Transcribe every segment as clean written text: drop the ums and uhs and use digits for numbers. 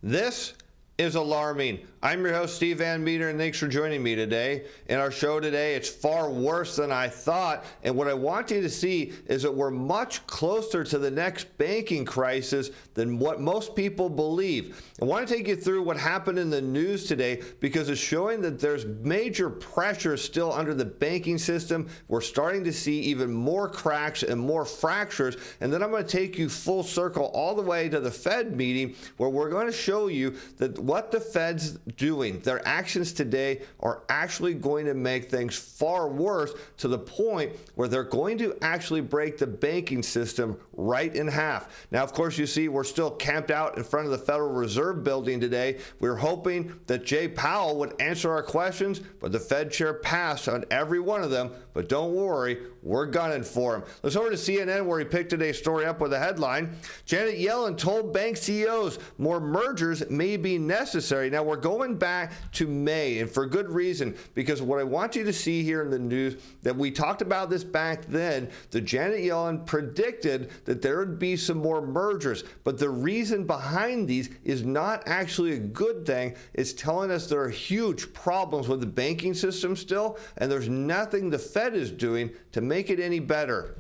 This is alarming. I'm your host, Steve Van Metre, and thanks for joining me today. In our show today, it's far worse than I thought, and what I want you to see is that we're much closer to the next banking crisis than what most people believe. I want to take you through what happened in the news today because it's showing that there's major pressure still under the banking system. We're starting to see even more cracks and more fractures, and then I'm going to take you full circle all the way to the Fed meeting where we're going to show you that what the Fed's doing, their actions today are actually going to make things far worse to the point where they're going to actually break the banking system right in half. Now, of course, you see we're still camped out in front of the Federal Reserve building today. We're hoping that Jay Powell would answer our questions, but the Fed chair passed on every one of them. But don't worry, we're gunning for him. Let's over to CNN where he picked today's story up with a headline. Janet Yellen told bank CEOs more mergers may be necessary. Now, we're going back to May, and for good reason, because what I want you to see here in the news that we talked about this back then, that Janet Yellen predicted that there would be some more mergers. But the reason behind these is not actually a good thing. It's telling us there are huge problems with the banking system still, and there's nothing the Fed is doing to make it any better.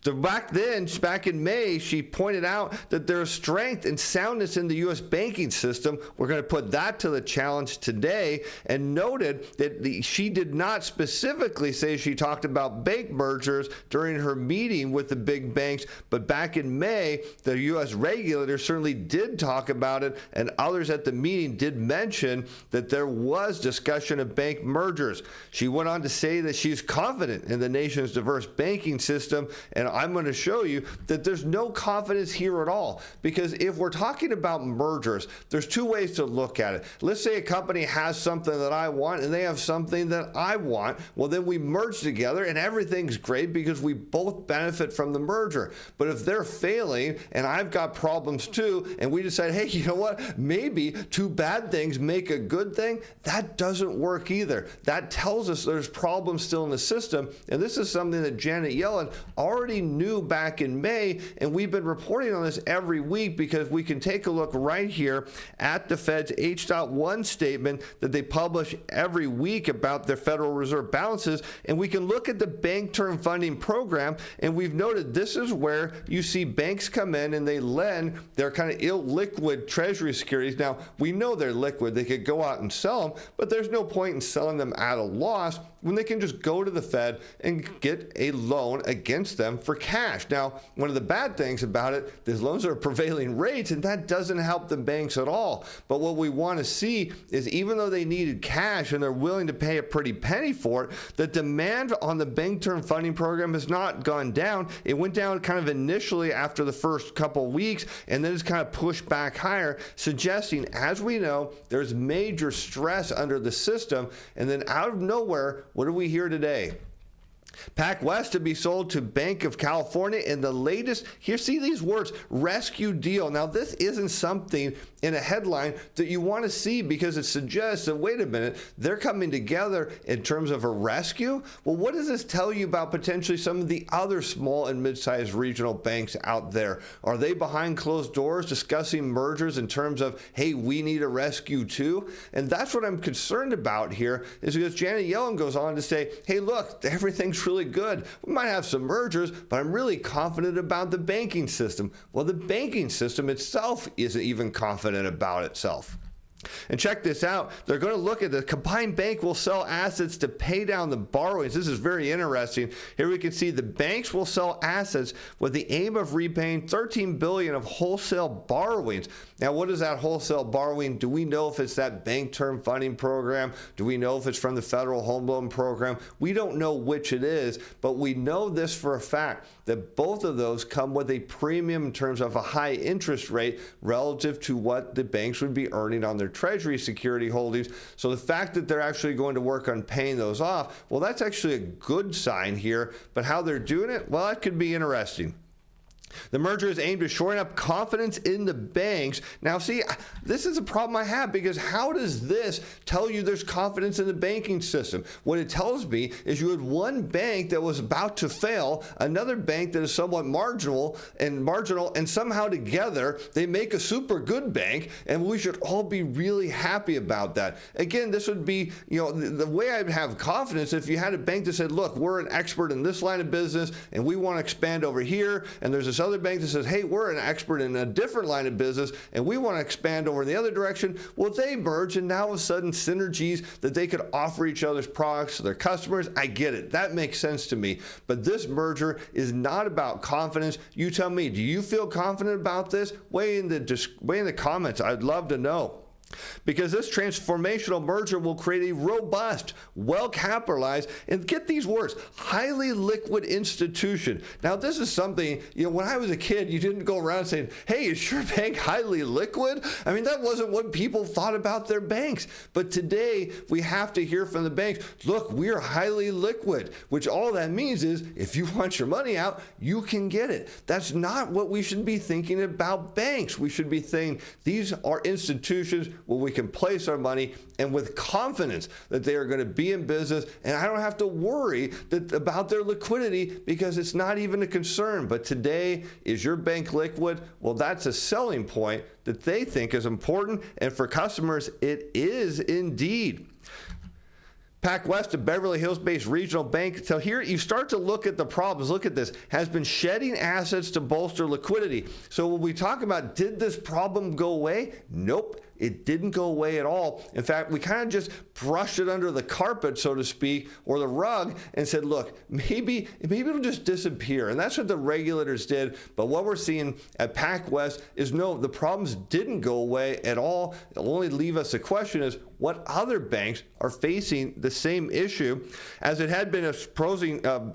So back in May, she pointed out that there is strength and soundness in the U.S. banking system. We're going to put that to the challenge today, and noted that she did not specifically say she talked about bank mergers during her meeting with the big banks, but back in May, the U.S. regulator certainly did talk about it, and others at the meeting did mention that there was discussion of bank mergers. She went on to say that she's confident in the nation's diverse banking system, and I'm going to show you that there's no confidence here at all, because if we're talking about mergers, there's two ways to look at it. Let's say a company has something that I want and they have something that I want. Well, then we merge together and everything's great because we both benefit from the merger. But if they're failing and I've got problems too, and we decide, hey, you know what, maybe two bad things make a good thing, that doesn't work either. That tells us there's problems still in the system, and this is something that Janet Yellen already knew back in May, and we've been reporting on this every week because we can take a look right here at the Fed's H.1 statement that they publish every week about their Federal Reserve balances, and we can look at the Bank Term Funding Program, and we've noted this is where you see banks come in and they lend their kind of illiquid treasury securities. Now, we know they're liquid. They could go out and sell them, but there's no point in selling them at a loss when they can just go to the Fed and get a loan against them for cash. Now, one of the bad things about it, these loans are prevailing rates, and that doesn't help the banks at all. But what we want to see is even though they needed cash and they're willing to pay a pretty penny for it, the demand on the Bank Term Funding Program has not gone down. It went down kind of initially after the first couple weeks, and then it's kind of pushed back higher, suggesting, as we know, there's major stress under the system. And then out of nowhere, what do we hear today? PacWest to be sold to Bank of California in the latest, here, see these words, rescue deal. Now, this isn't something in a headline that you want to see because it suggests that, wait a minute, they're coming together in terms of a rescue? Well, what does this tell you about potentially some of the other small and mid-sized regional banks out there? Are they behind closed doors discussing mergers in terms of, hey, we need a rescue too? And that's what I'm concerned about here, is because Janet Yellen goes on to say, hey, look, everything's really good. We might have some mergers, but I'm really confident about the banking system. Well, the banking system itself isn't even confident about itself. And check this out. They're going to look at the combined bank will sell assets to pay down the borrowings. This is very interesting. Here we can see the banks will sell assets with the aim of repaying $13 billion of wholesale borrowings. Now, what is that wholesale borrowing? Do we know if it's that Bank Term Funding Program? Do we know if it's from the Federal Home Loan Program? We don't know which it is, but we know this for a fact, that both of those come with a premium in terms of a high interest rate relative to what the banks would be earning on their treasury security holdings. So the fact that they're actually going to work on paying those off, well, that's actually a good sign here. But how they're doing it, well, that could be interesting. The merger is aimed at shoring up confidence in the banks. Now, see, this is a problem I have, because how does this tell you there's confidence in the banking system? What it tells me is you had one bank that was about to fail, another bank that is somewhat marginal, and somehow together they make a super good bank, and we should all be really happy about that. Again, this would be, the way I'd have confidence if you had a bank that said, look, we're an expert in this line of business, and we want to expand over here, and there's this other bank that says, hey, we're an expert in a different line of business and we want to expand over in the other direction. Well, they merge, and now all of a sudden synergies that they could offer each other's products to their customers. I get it. That makes sense to me. But this merger is not about confidence. You tell me, do you feel confident about this? Weigh in the comments. I'd love to know. Because this transformational merger will create a robust, well-capitalized, and get these words, highly liquid institution. Now, this is something, when I was a kid, you didn't go around saying, hey, is your bank highly liquid? I mean, that wasn't what people thought about their banks. But today, we have to hear from the banks, look, we're highly liquid, which all that means is if you want your money out, you can get it. That's not what we should be thinking about banks. We should be saying these are institutions where we can place our money and with confidence that they are going to be in business, and I don't have to worry about their liquidity because it's not even a concern. But today, is your bank liquid? Well, that's a selling point that they think is important, and for customers, it is indeed. PacWest, a Beverly Hills-based regional bank. So here you start to look at the problems. Look at this. Has been shedding assets to bolster liquidity. So when we talk about, did this problem go away? Nope. It didn't go away at all. In fact, we kind of just brushed it under the carpet, so to speak, or the rug, and said, look, maybe it'll just disappear. And that's what the regulators did. But what we're seeing at PacWest is no, the problems didn't go away at all. It'll only leave us a question is, what other banks are facing the same issue, as it had been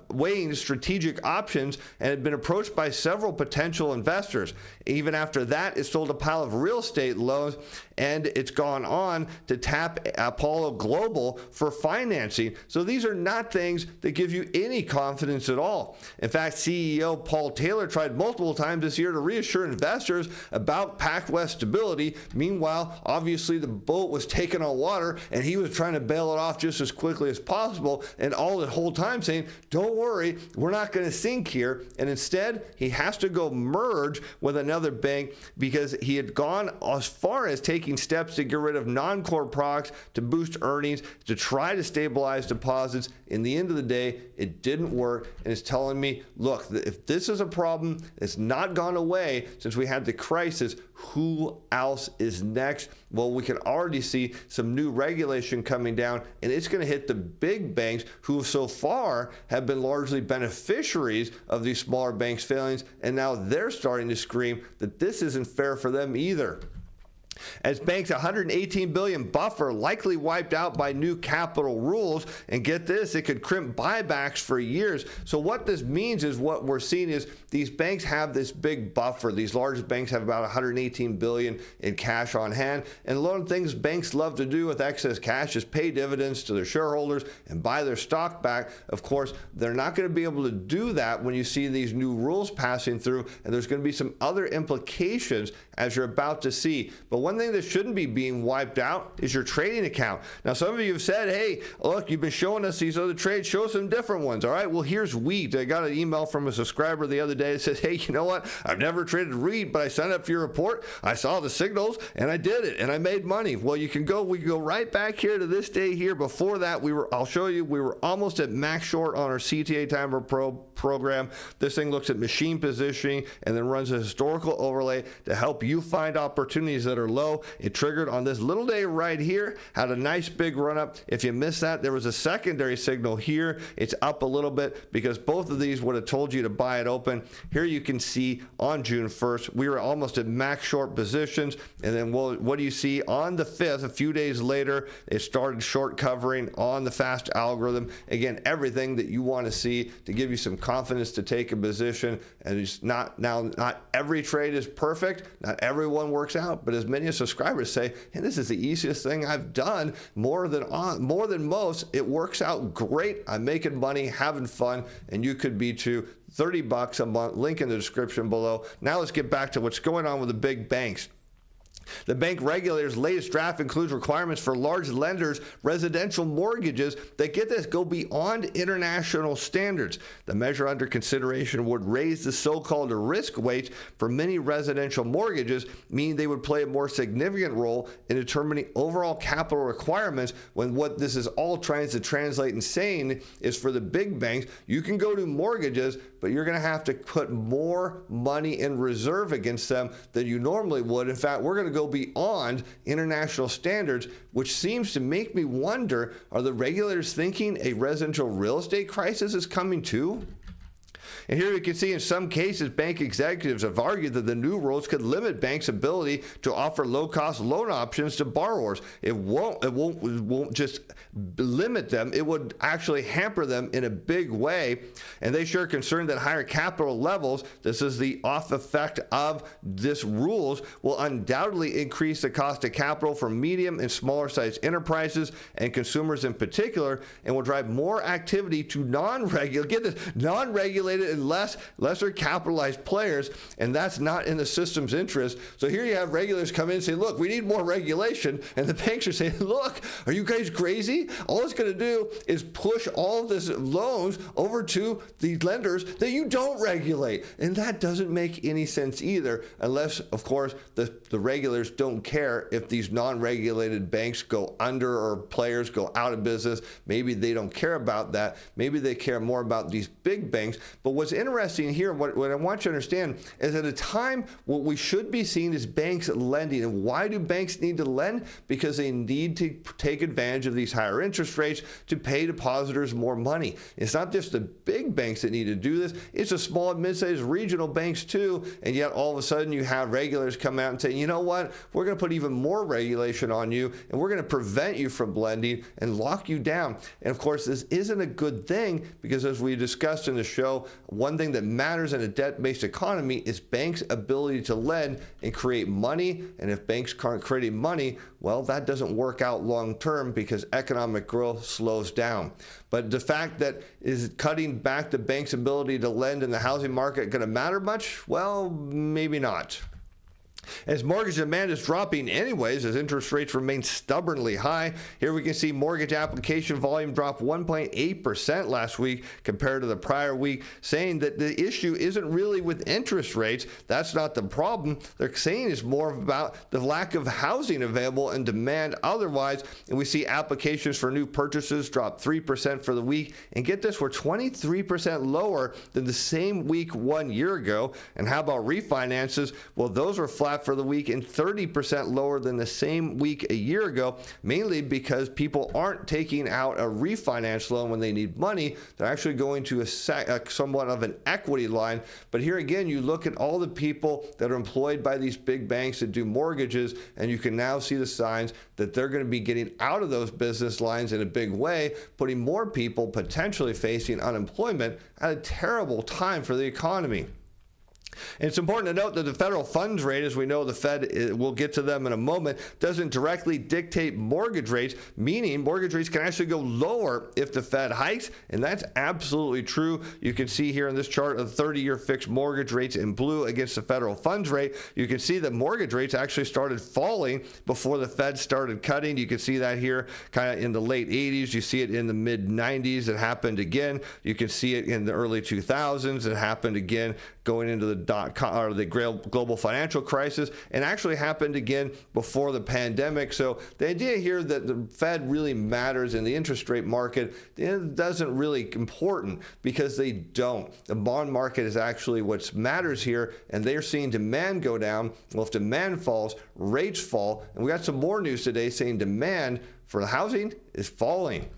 weighing strategic options and had been approached by several potential investors. Even after that, it sold a pile of real estate loans, and it's gone on to tap Apollo Global for financing. So these are not things that give you any confidence at all. In fact, CEO Paul Taylor tried multiple times this year to reassure investors about PacWest stability. Meanwhile, obviously the boat was taken on water, and he was trying to bail it off just as quickly as possible, and all the whole time saying, don't worry, we're not going to sink here. And instead, he has to go merge with another bank because he had gone as far as taking steps to get rid of non-core products to boost earnings, to try to stabilize deposits. In the end of the day, it didn't work, and it's telling me, look, if this is a problem, it's not gone away since we had the crisis, who else is next? Well, we can already see some new regulation coming down, and it's going to hit the big banks who so far have been largely beneficiaries of these smaller banks' failings, and now they're starting to scream that this isn't fair for them either. As banks' $118 billion buffer likely wiped out by new capital rules, and get this, it could crimp buybacks for years. So what this means is what we're seeing is these banks have this big buffer. These largest banks have about $118 billion in cash on hand, and a lot of things banks love to do with excess cash is pay dividends to their shareholders and buy their stock back. Of course, they're not going to be able to do that when you see these new rules passing through, and there's going to be some other implications as you're about to see. But one thing that shouldn't be being wiped out is your trading account. Now, some of you have said, hey, look, you've been showing us these other trades, show some different ones. All right, well, here's wheat. I got an email from a subscriber the other day that says, hey, you know what? I've never traded wheat, but I signed up for your report. I saw the signals and I did it and I made money. Well, we can go right back here to this day here. Before that, I'll show you, we were almost at max short on our CTA-Timer Pro program. This thing looks at machine positioning and then runs a historical overlay to help you find opportunities that are low. It triggered on this little day right here, had a nice big run up. If you missed that, there was a secondary signal here. It's up a little bit because both of these would have told you to buy it open. Here you can see on June 1st, we were almost at max short positions. And then what do you see on the 5th, a few days later, it started short covering on the fast algorithm. Again, everything that you want to see to give you some confidence to take a position. And it's not every trade is perfect. Not everyone works out, but as many as subscribers say, hey, this is the easiest thing I've done, more than most. It works out great. I'm making money, having fun, and you could be too. $30 a month, link in the description below. Now let's get back to what's going on with the big banks. The bank regulator's latest draft includes requirements for large lenders' residential mortgages that, get this, go beyond international standards. The measure under consideration would raise the so-called risk weights for many residential mortgages, meaning they would play a more significant role in determining overall capital requirements, when what this is all trying to translate and saying is, for the big banks, you can go to mortgages, but you're going to have to put more money in reserve against them than you normally would. In fact, we're going to go beyond international standards, which seems to make me wonder, are the regulators thinking a residential real estate crisis is coming too? And here you can see in some cases, bank executives have argued that the new rules could limit banks' ability to offer low-cost loan options to borrowers. It won't just limit them. It would actually hamper them in a big way. And they sure are concerned that higher capital levels, this is the off effect of this rules, will undoubtedly increase the cost of capital for medium and smaller sized enterprises and consumers in particular, and will drive more activity to non-regulated and lesser capitalized players, and that's not in the system's interest. So here you have regulators come in and say, look, we need more regulation, and the banks are saying, look, are you guys crazy? All it's going to do is push all of this loans over to the lenders that you don't regulate, and that doesn't make any sense either, unless, of course, the regulators don't care if these non-regulated banks go under or players go out of business. Maybe they don't care about that. Maybe they care more about these big banks. But what's interesting here, what I want you to understand, is at a time what we should be seeing is banks lending. And why do banks need to lend? Because they need to take advantage of these higher interest rates to pay depositors more money. It's not just the big banks that need to do this, it's the small and mid-sized regional banks too. And yet all of a sudden you have regulators come out and say, you know what, we're going to put even more regulation on you, and we're going to prevent you from lending and lock you down. And of course, this isn't a good thing, because as we discussed in the show, one thing that matters in a debt-based economy is banks' ability to lend and create money. And if banks aren't creating money, well, that doesn't work out long term, because economic growth slows down. But the fact that is cutting back the bank's ability to lend in the housing market going to matter much? Well, maybe not. As mortgage demand is dropping anyways, as interest rates remain stubbornly high. Here we can see mortgage application volume dropped 1.8% last week compared to the prior week, saying that the issue isn't really with interest rates. That's not the problem. They're saying it's more about the lack of housing available and demand otherwise. And we see applications for new purchases drop 3% for the week. And get this, we're 23% lower than the same week 1 year ago. And how about refinances? Well, those were flat for the week and 30% lower than the same week a year ago, mainly because people aren't taking out a refinance loan when they need money. They're actually going to a somewhat of an equity line. But here again, you look at all the people that are employed by these big banks that do mortgages, and you can now see the signs that they're going to be getting out of those business lines in a big way, putting more people potentially facing unemployment at a terrible time for the economy. And it's important to note that the federal funds rate, as we know, the Fed, we'll get to them in a moment, doesn't directly dictate mortgage rates, meaning mortgage rates can actually go lower if the Fed hikes, and that's absolutely true. You can see here in this chart of 30-year fixed mortgage rates in blue against the federal funds rate. You can see that mortgage rates actually started falling before the Fed started cutting. You can see that here kind of in the late 80s. You see it in the mid 90s. It happened again. You can see it in the early 2000s. It happened again going into the the global financial crisis, and actually happened again before the pandemic. So the idea here that the Fed really matters in the interest rate market, it doesn't really important, because they don't. The bond market is actually what matters here, and they're seeing demand go down. Well, if demand falls, rates fall, and we got some more news today saying demand for the housing is falling.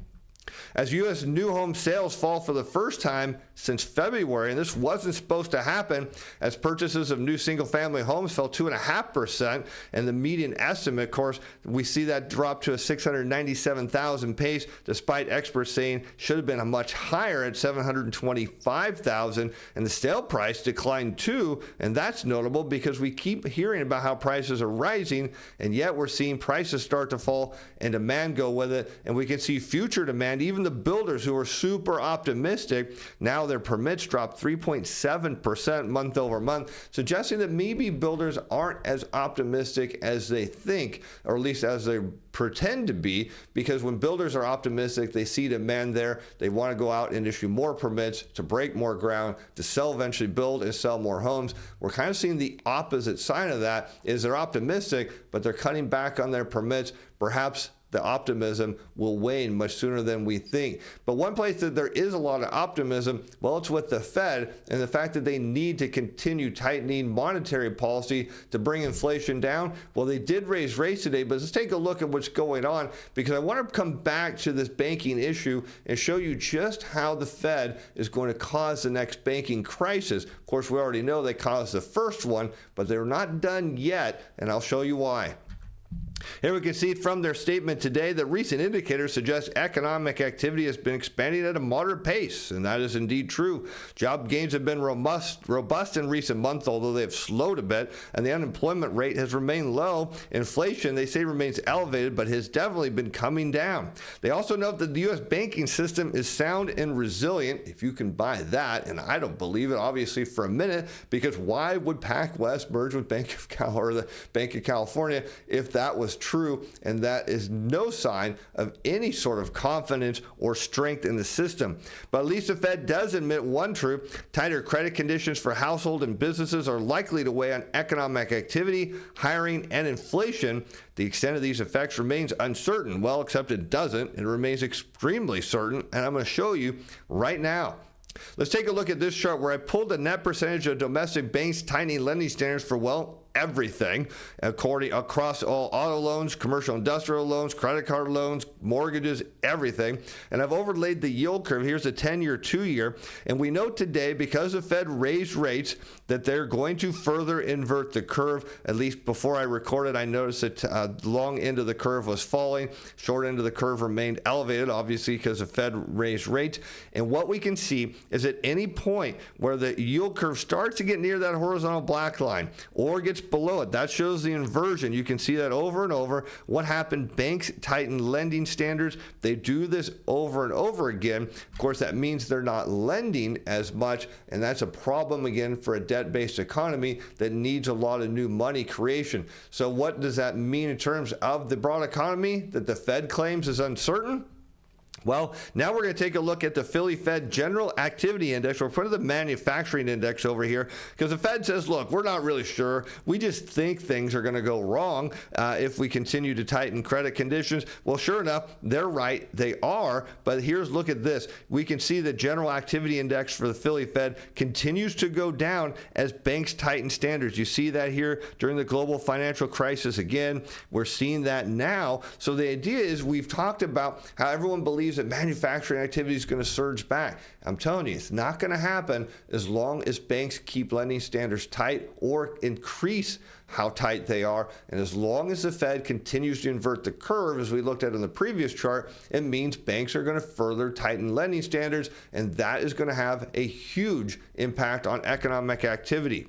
As U.S. new home sales fall for the first time since February, and this wasn't supposed to happen, as purchases of new single-family homes fell 2.5%, and the median estimate, of course, we see that drop to a 697,000 pace, despite experts saying should have been a much higher at 725,000, and the sale price declined too, and that's notable because we keep hearing about how prices are rising, and yet we're seeing prices start to fall and demand go with it, and we can see future demand. Even the builders who are super optimistic, now their permits dropped 3.7% month over month, suggesting that maybe builders aren't as optimistic as they think, or at least as they pretend to be, because when builders are optimistic, they see demand there. They want to go out and issue more permits to break more ground, to sell, eventually build and sell more homes. We're kind of seeing the opposite side of that, is they're optimistic, but they're cutting back on their permits. Perhaps the optimism will wane much sooner than we think. But one place that there is a lot of optimism, well, it's with the Fed and the fact that they need to continue tightening monetary policy to bring inflation down. Well, they did raise rates today, but let's take a look at what's going on, because I want to come back to this banking issue and show you just how the Fed is going to cause the next banking crisis. Of course, we already know they caused the first one, but they're not done yet, and I'll show you why. Here we can see from their statement today that recent indicators suggest economic activity has been expanding at a moderate pace, and that is indeed true. Job gains have been robust in recent months, although they have slowed a bit, and the unemployment rate has remained low. Inflation, they say, remains elevated, but has definitely been coming down. They also note that the U.S. banking system is sound and resilient, if you can buy that, and I don't believe it, obviously, for a minute, because why would PacWest merge with the Bank of California if that was true? And that is no sign of any sort of confidence or strength in the system. But at least the Fed does admit one truth: tighter credit conditions for households and businesses are likely to weigh on economic activity, hiring, and inflation. The extent of these effects remains uncertain. Well, except it doesn't. It remains extremely certain, and I'm going to show you right now. Let's take a look at this chart where I pulled the net percentage of domestic banks tightening lending standards for, well, everything, across all auto loans, commercial industrial loans, credit card loans, mortgages, everything. And I've overlaid the yield curve. Here's a 10-year, 2-year. And we know today, because the Fed raised rates, that they're going to further invert the curve. At least before I recorded, I noticed that the long end of the curve was falling. Short end of the curve remained elevated, obviously, because the Fed raised rates. And what we can see is at any point where the yield curve starts to get near that horizontal black line or gets below it, that shows the inversion. You can see that over and over. What happened? Banks tighten lending standards. They do this over and over again. Of course, that means they're not lending as much, and that's a problem again for a debt-based economy that needs a lot of new money creation. So what does that mean in terms of the broad economy that the Fed claims is uncertain? Well, now we're going to take a look at the Philly Fed General Activity Index. We're putting the manufacturing index over here because the Fed says, look, we're not really sure. We just think things are going to go wrong if we continue to tighten credit conditions. Well, sure enough, they're right. They are. But look at this. We can see the General Activity Index for the Philly Fed continues to go down as banks tighten standards. You see that here during the global financial crisis again. We're seeing that now. So the idea is, we've talked about how everyone believes that manufacturing activity is going to surge back. I'm telling you, it's not going to happen as long as banks keep lending standards tight or increase how tight they are. And as long as the Fed continues to invert the curve, as we looked at in the previous chart, it means banks are going to further tighten lending standards, and that is going to have a huge impact on economic activity.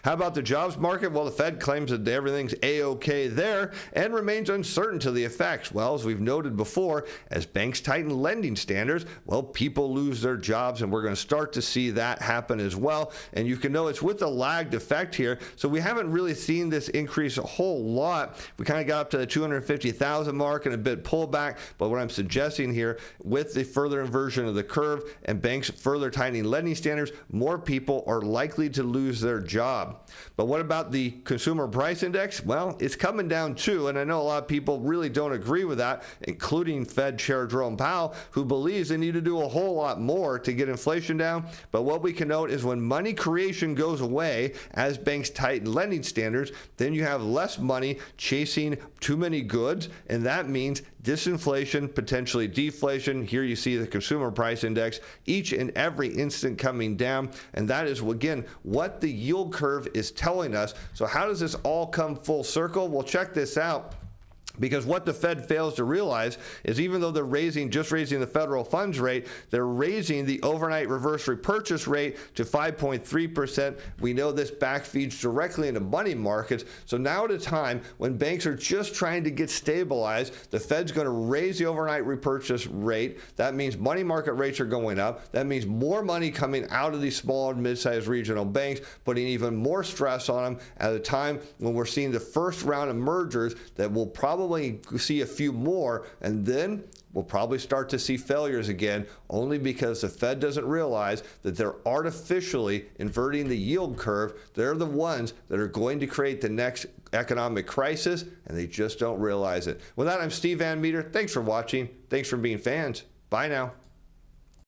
How about the jobs market? Well, the Fed claims that everything's A-OK there and remains uncertain to the effects. Well, as we've noted before, as banks tighten lending standards, well, people lose their jobs, and we're going to start to see that happen as well. And you can know it's with a lagged effect here. So we haven't really seen this increase a whole lot. We kind of got up to the 250,000 mark and a bit pullback. But what I'm suggesting here, with the further inversion of the curve and banks further tightening lending standards, more people are likely to lose their jobs. job. But what about the consumer price index? Well, it's coming down too, and I know a lot of people really don't agree with that, including Fed Chair Jerome Powell, who believes they need to do a whole lot more to get inflation down. But what we can note is when money creation goes away as banks tighten lending standards, then you have less money chasing too many goods, and that means disinflation, potentially deflation. Here you see the consumer price index each and every instant coming down, and that is, again, what the yield curve is telling us. So how does this all come full circle? Well, check this out. Because what the Fed fails to realize is even though they're just raising the federal funds rate, they're raising the overnight reverse repurchase rate to 5.3%. We know this backfeeds directly into money markets. So now at a time when banks are just trying to get stabilized, the Fed's going to raise the overnight repurchase rate. That means money market rates are going up. That means more money coming out of these small and mid-sized regional banks, putting even more stress on them at a time when we're seeing the first round of mergers that will probably see a few more, and then we'll probably start to see failures again, only because the Fed doesn't realize that they're artificially inverting the yield curve. They're the ones that are going to create the next economic crisis, and they just don't realize it. With that, I'm Steve Van Metre. Thanks for watching. Thanks for being fans. Bye now.